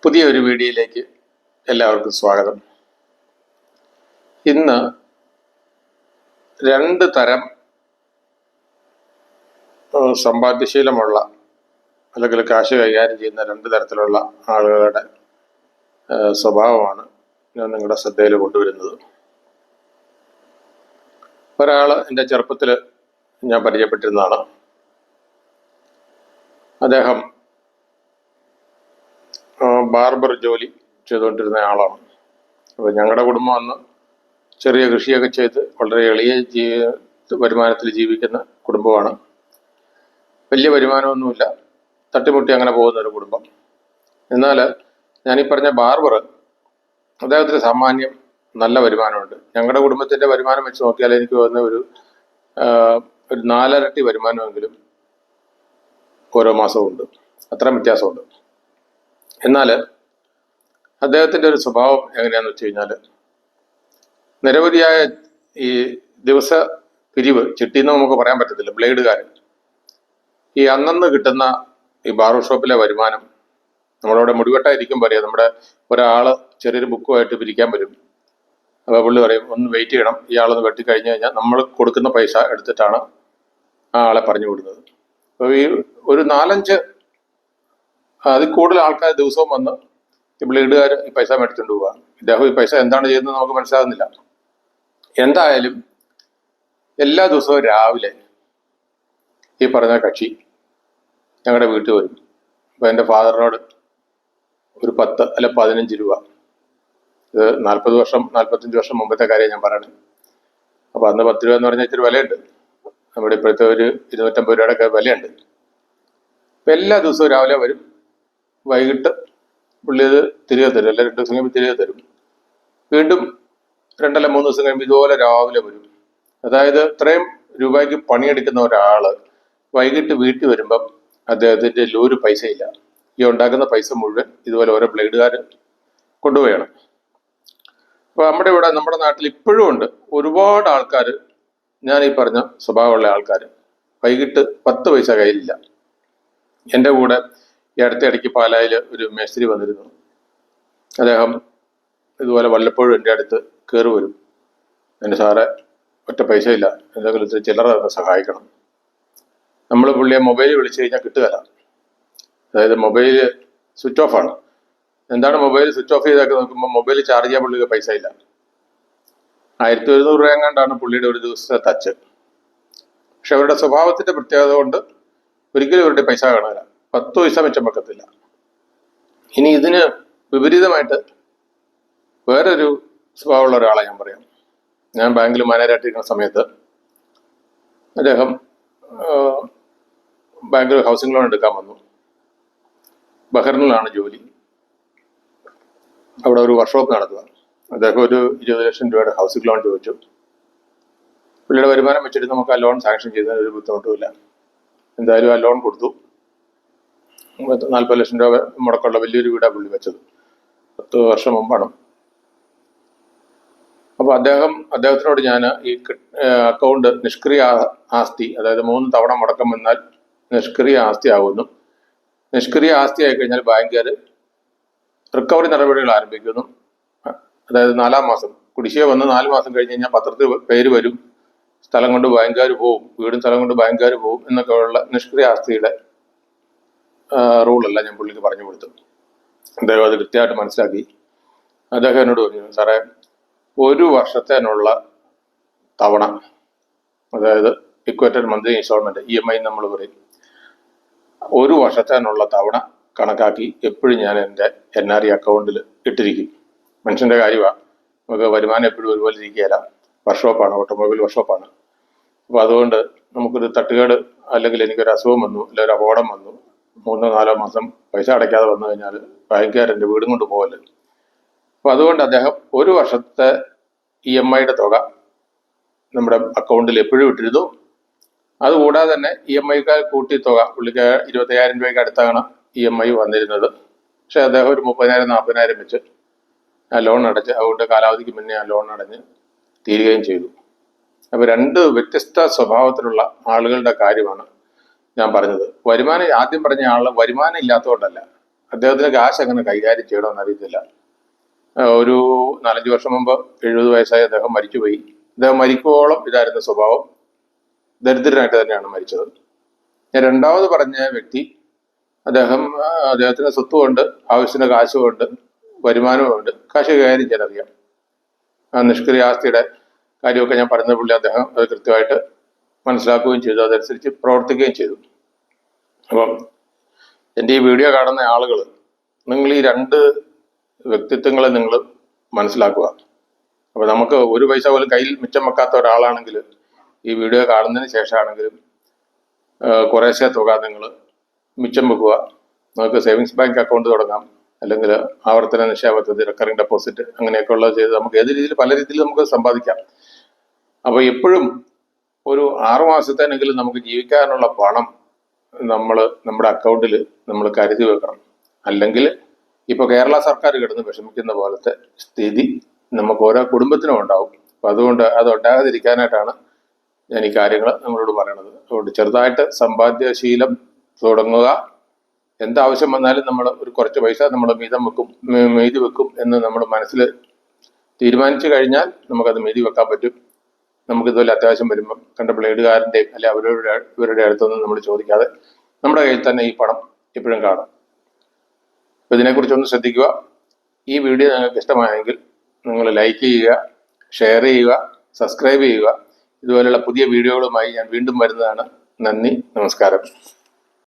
പുതിയൊരു വീഡിയോയിലേക്ക് എല്ലാവർക്കും സ്വാഗതം. ഇന്ന് രണ്ട് തരം സമ്പാദ്യശീലമുള്ള അല്ലെങ്കിൽ കാശ് കൈകാര്യം ചെയ്യുന്ന രണ്ട് തരത്തിലുള്ള ആളുകളുടെ സ്വഭാവമാണ് ഞാൻ നിങ്ങളുടെ ശ്രദ്ധയിൽ കൊണ്ടുവരുന്നത്. ഒരാൾ എൻ്റെ ചെറുപ്പത്തിൽ ഞാൻ പരിചയപ്പെട്ടിരുന്നതാണ്. അദ്ദേഹം ബാർബർ ജോലി ചെയ്തുകൊണ്ടിരുന്ന ആളാണ്. അപ്പോൾ ഞങ്ങളുടെ കുടുംബം അന്ന് ചെറിയ കൃഷിയൊക്കെ ചെയ്ത് വളരെ എളിയ വരുമാനത്തിൽ ജീവിക്കുന്ന കുടുംബമാണ്. വലിയ വരുമാനമൊന്നുമില്ല, തട്ടിമുട്ടി അങ്ങനെ പോകുന്ന ഒരു കുടുംബം. എന്നാൽ ഞാനീ പറഞ്ഞ ബാർബർ, അദ്ദേഹത്തിന് സാമാന്യം നല്ല വരുമാനമുണ്ട്. ഞങ്ങളുടെ കുടുംബത്തിൻ്റെ വരുമാനം വെച്ച് നോക്കിയാൽ എനിക്ക് തോന്നുന്ന ഒരു 4 ഇരട്ടി വരുമാനമെങ്കിലും ഓരോ മാസവും ഉണ്ട്. അത്രയും വ്യത്യാസമുണ്ട്. എന്നാൽ അദ്ദേഹത്തിൻ്റെ ഒരു സ്വഭാവം എങ്ങനെയാണെന്ന് വെച്ച് കഴിഞ്ഞാൽ, നിരവധിയായ ഈ ദിവസ പിരിവ് ചിട്ടിന്ന് നമുക്ക് പറയാൻ പറ്റത്തില്ല, ബ്ലേഡുകാർ ഈ അന്നന്ന് കിട്ടുന്ന ഈ ബാർബർ ഷോപ്പിലെ വരുമാനം നമ്മളവിടെ മുടിവെട്ടായിരിക്കും പറയാം. നമ്മുടെ ഒരാൾ ചെറിയൊരു ബുക്കുമായിട്ട് പിരിക്കാൻ വരും. അപ്പോൾ പുള്ളി പറയും, ഒന്ന് വെയിറ്റ് ചെയ്യണം, ഇയാളൊന്ന് വെട്ടിക്കഴിഞ്ഞ് കഴിഞ്ഞാൽ നമ്മൾ കൊടുക്കുന്ന പൈസ എടുത്തിട്ടാണ് ആ ആളെ പറഞ്ഞു വിടുന്നത്. അപ്പോൾ ഈ ഒരു 4-5 അതിൽ കൂടുതൽ ആൾക്കാർ ദിവസവും വന്ന് ഈ ബ്ലേഡുകാർ ഈ പൈസ മേടിച്ചുകൊണ്ട് പോവുക. ഇദ്ദേഹം ഈ പൈസ എന്താണ് ചെയ്യുന്നത് നമുക്ക് മനസ്സിലാകുന്നില്ല. എന്തായാലും എല്ലാ ദിവസവും രാവിലെ ഈ പറഞ്ഞ കക്ഷി ഞങ്ങളുടെ വീട്ടിൽ വരും. അപ്പോൾ എൻ്റെ ഫാദറിനോട് ഒരു 10 അല്ല 15 രൂപ, ഇത് 45 വർഷം മുമ്പത്തെ കാര്യം ഞാൻ പറയണേ. അപ്പോൾ അന്ന് 10 രൂപ എന്ന് പറഞ്ഞാൽ ഇച്ചിരി വിലയുണ്ട്. നമ്മുടെ ഇപ്പോഴത്തെ ഒരു 250 രൂപയുടെ ഒക്കെ വിലയുണ്ട്. അപ്പം എല്ലാ ദിവസവും രാവിലെ വരും, വൈകിട്ട് പുള്ളി അത് തിരികെ തരും. അല്ല 2 ദിവസം കഴിയുമ്പോൾ തിരികെ തരും. വീണ്ടും 2 അല്ല 3 ദിവസം കഴിയുമ്പോൾ ഇതുപോലെ രാവിലെ വരും. അതായത് ഇത്രയും രൂപയ്ക്ക് പണിയെടുക്കുന്ന ഒരാൾ വൈകിട്ട് വീട്ടിൽ വരുമ്പം അദ്ദേഹത്തിൻ്റെ ഒരു പൈസയില്ല. ഈ ഉണ്ടാക്കുന്ന പൈസ മുഴുവൻ ഇതുപോലെ ഓരോ ബ്ലേഡുകാർ കൊണ്ടുപോയാണ്. അപ്പോൾ നമ്മുടെ നാട്ടിൽ ഇപ്പോഴും ഉണ്ട് ഒരുപാട് ആൾക്കാർ, ഞാൻ ഈ പറഞ്ഞ സ്വഭാവമുള്ള ആൾക്കാർ, വൈകിട്ട് 10 പൈസ കയ്യിലില്ല. എൻ്റെ കൂടെ ഈ അടുത്തിടയ്ക്ക് പാലായിൽ ഒരു മേസ്ത്രി വന്നിരുന്നു. അദ്ദേഹം ഇതുപോലെ വല്ലപ്പോഴും എൻ്റെ അടുത്ത് കയറി വരും. എൻ്റെ സാറെ, ഒറ്റ പൈസ ഇല്ല, എന്തെങ്കിലും ചില്ലറ സഹായിക്കണം. നമ്മൾ പുള്ളിയെ മൊബൈൽ വിളിച്ചു കഴിഞ്ഞാൽ കിട്ടുകയില്ല. അതായത് മൊബൈൽ സ്വിച്ച് ഓഫ് ആണ്. എന്താണ് മൊബൈൽ സ്വിച്ച് ഓഫ് ചെയ്തൊക്കെ നോക്കുമ്പോൾ മൊബൈൽ ചാർജ് ചെയ്യാൻ പുള്ളിക്ക് പൈസ ഇല്ല. 1100 രൂപ എങ്ങാണ്ടാണ് പുള്ളിയുടെ ഒരു ദിവസത്തെ ടച്ച്. പക്ഷെ അവരുടെ സ്വഭാവത്തിൻ്റെ പ്രത്യേകത കൊണ്ട് ഒരിക്കലും അവരുടെ പൈസ കാണില്ല, 10 പൈസ മെച്ചം വെക്കത്തില്ല. ഇനി ഇതിന് വിപരീതമായിട്ട് വേറൊരു സ്വഭാവമുള്ള ഒരാളെ ഞാൻ പറയാം. ഞാൻ ബാങ്കിൽ മാനേജരായിട്ടിരിക്കുന്ന സമയത്ത് അദ്ദേഹം ബാങ്കിൽ ഹൗസിംഗ് ലോൺ എടുക്കാൻ വന്നു. ബഹ്റിനിലാണ് ജോലി. അവിടെ ഒരു വർക്ക്ഷോപ്പ് നടത്തുക. അദ്ദേഹം ഒരു 20 ലക്ഷം രൂപയുടെ ഹൗസിംഗ് ലോൺ ചോദിച്ചു. പുള്ളിയുടെ വരുമാനം വെച്ചിട്ട് നമുക്ക് ആ ലോൺ സാങ്ഷൻ ചെയ്യുന്നതിന് ഒരു ബുദ്ധിമുട്ടുമില്ല. എന്തായാലും ആ ലോൺ കൊടുത്തു. 40 ലക്ഷം രൂപ മുടക്കമുള്ള വലിയൊരു വീടാണ് പുള്ളി വെച്ചത്. 10 വർഷം മുമ്പാണ്. അപ്പോൾ അദ്ദേഹത്തിനോട് ഞാൻ ഈ അക്കൗണ്ട് നിഷ്ക്രിയ ആസ്തി, അതായത് 3 തവണ മുടക്കം വന്നാൽ നിഷ്ക്രിയ ആസ്തി ആകുന്നു. നിഷ്ക്രിയ ആസ്തി ആയി കഴിഞ്ഞാൽ ബാങ്കുകാർ റിക്കവറി നടപടികൾ ആരംഭിക്കുന്നു. അതായത് 4-ാം മാസം കുടിശ്ശിക വന്ന് 4 മാസം കഴിഞ്ഞ് കഴിഞ്ഞാൽ പത്രത്തിൽ പേര് വരും, സ്ഥലം കൊണ്ട് ബാങ്കുകാർ പോവും, വീടും സ്ഥലം കൊണ്ട് ബാങ്കുകാർ പോവും എന്നൊക്കെയുള്ള നിഷ്ക്രിയ ആസ്തിയുടെ റൂളെല്ലാം ഞാൻ പുള്ളിക്ക് പറഞ്ഞു കൊടുത്തു. അദ്ദേഹം അത് കൃത്യമായിട്ട് മനസ്സിലാക്കി. അദ്ദേഹം എന്നോട് പറഞ്ഞു, സാറേ, 1 വർഷത്തേനുള്ള തവണ, അതായത് ഇക്വേറ്റഡ് മന്ത്ലി ഇൻസ്റ്റാൾമെന്റ് EMI നമ്മൾ പറയും, 1 വർഷത്തേനുള്ള തവണ കണക്കാക്കി എപ്പോഴും ഞാൻ എൻ്റെ NRE അക്കൗണ്ടിൽ ഇട്ടിരിക്കും. മനുഷ്യൻ്റെ കാര്യമാണ്, നമുക്ക് വരുമാനം എപ്പോഴും ഒരുപോലെ ഇരിക്കുകയില്ല. വർക്ക്ഷോപ്പാണ്, ഓട്ടോമൊബൈൽ വർക്ക്ഷോപ്പാണ്. അപ്പോൾ അതുകൊണ്ട് നമുക്കൊരു തട്ടുകേട് അല്ലെങ്കിൽ എനിക്കൊരു അസുഖം വന്നു, അല്ലെങ്കിൽ ഒരു അപകടം വന്നു, 3-4 മാസം പൈസ അടയ്ക്കാതെ വന്നു കഴിഞ്ഞാൽ ബാങ്കുകാർ എൻ്റെ വീടും കൊണ്ട് പോകല്ലേ. അപ്പോൾ അതുകൊണ്ട് അദ്ദേഹം 1 വർഷത്തെ EMIയുടെ തുക നമ്മുടെ അക്കൗണ്ടിൽ എപ്പോഴും ഇട്ടിരുന്നു. അതുകൂടാതെ തന്നെ EMIക്കാർ കൂട്ടി തുക, പുള്ളിക്ക് 25,000 രൂപയ്ക്ക് അടുത്താണ് EMI വന്നിരുന്നത്. പക്ഷെ അദ്ദേഹം ഒരു 30,000-40,000 വെച്ച് ആ ലോൺ അടച്ച്, അതുകൊണ്ട് കാലാവധിക്ക് മുന്നേ ആ ലോൺ അടഞ്ഞ് തീരുകയും ചെയ്തു. അപ്പോൾ 2 വ്യത്യസ്ത സ്വഭാവത്തിലുള്ള ആളുകളുടെ കാര്യമാണ് ഞാൻ പറഞ്ഞത്. ആദ്യം പറഞ്ഞ ആൾ വരുമാനം ഇല്ലാത്തതുകൊണ്ടല്ല, അദ്ദേഹത്തിന് കാശ് എങ്ങനെ കൈകാര്യം ചെയ്യണമെന്ന് അറിയത്തില്ല. ഒരു 4-5 വർഷം മുമ്പ് 70 വയസ്സായ അദ്ദേഹം മരിച്ചുപോയി. അദ്ദേഹം മരിക്കുവോളം ഇതായിരുന്ന സ്വഭാവം. ദരിദ്രനായിട്ട് തന്നെയാണ് മരിച്ചത്. ഞാൻ രണ്ടാമത് പറഞ്ഞ വ്യക്തി, അദ്ദേഹത്തിന് സ്വത്തുമുണ്ട്, ആവശ്യത്തിന് കാശുമുണ്ട്, വരുമാനവുമുണ്ട്, കാശ് കൈകാര്യം ചെയ്യാൻ അറിയാം. നിഷ്ക്രിയ ആസ്തിയുടെ കാര്യമൊക്കെ ഞാൻ പറഞ്ഞ പുള്ളി അദ്ദേഹം അത് കൃത്യമായിട്ട് മനസ്സിലാക്കുകയും ചെയ്തു, അതനുസരിച്ച് പ്രവർത്തിക്കുകയും ചെയ്തു. അപ്പം എൻ്റെ ഈ വീഡിയോ കാണുന്ന ആളുകൾ, നിങ്ങൾ ഈ 2 വ്യക്തിത്വങ്ങളെ നിങ്ങൾ മനസ്സിലാക്കുക. അപ്പോൾ നമുക്ക് 1 പൈസ പോലും കയ്യിൽ മിച്ചം വെക്കാത്ത ഒരാളാണെങ്കിൽ ഈ വീഡിയോ കാണുന്നതിന് ശേഷമാണെങ്കിലും കുറേശ്ശെ തുക നിങ്ങൾ മിച്ചം വെക്കുക. നമുക്ക് സേവിങ്സ് ബാങ്ക് അക്കൗണ്ട് തുടങ്ങാം, അല്ലെങ്കിൽ ആവർത്തന നിക്ഷേപ പദ്ധതി, റെക്കറിംഗ് ഡെപ്പോസിറ്റ്, അങ്ങനെയൊക്കെ ഉള്ളത് ചെയ്ത് നമുക്ക് ഏത് രീതിയിൽ പല രീതിയിൽ നമുക്ക് സമ്പാദിക്കാം. അപ്പോൾ എപ്പോഴും ഒരു 6 മാസത്തേനെങ്കിലും നമുക്ക് ജീവിക്കാനുള്ള പണം നമ്മുടെ അക്കൗണ്ടിൽ നമ്മൾ കരുതി വെക്കണം. അല്ലെങ്കിൽ ഇപ്പോൾ കേരള സർക്കാർ കിടന്ന് വിഷമിക്കുന്ന പോലത്തെ സ്ഥിതി നമുക്ക് ഓരോ കുടുംബത്തിനും ഉണ്ടാവും. അപ്പം അതുകൊണ്ട് അത് ഉണ്ടാകാതിരിക്കാനായിട്ടാണ് ഞാൻ ഈ കാര്യങ്ങൾ നിങ്ങളോട് പറയണത്. അതുകൊണ്ട് ചെറുതായിട്ട് സമ്പാദ്യശീലം തുടങ്ങുക. എന്താവശ്യം വന്നാലും നമ്മൾ ഒരു കുറച്ച് പൈസ നമ്മൾ മീതി വെക്കും എന്ന് നമ്മൾ മനസ്സിൽ തീരുമാനിച്ചു കഴിഞ്ഞാൽ നമുക്കത് മീതി വെക്കാൻ പറ്റും. നമുക്കിതുപോലെ അത്യാവശ്യം വരുമ്പം കണ്ട ബ്ലേഡുകാരൻ്റെയും അല്ലെ ഇവരുടെ അടുത്തൊന്നും നമ്മൾ ചോദിക്കാതെ നമ്മുടെ കയ്യിൽ തന്നെ ഈ പണം എപ്പോഴും കാണും. അപ്പോൾ ഇതിനെക്കുറിച്ചൊന്ന് ശ്രദ്ധിക്കുക. ഈ വീഡിയോ നിങ്ങൾക്ക് ഇഷ്ടമായെങ്കിൽ നിങ്ങൾ ലൈക്ക് ചെയ്യുക, ഷെയർ ചെയ്യുക, സബ്സ്ക്രൈബ് ചെയ്യുക. ഇതുപോലെയുള്ള പുതിയ വീഡിയോകളുമായി ഞാൻ വീണ്ടും വരുന്നതാണ്. നന്ദി, നമസ്കാരം.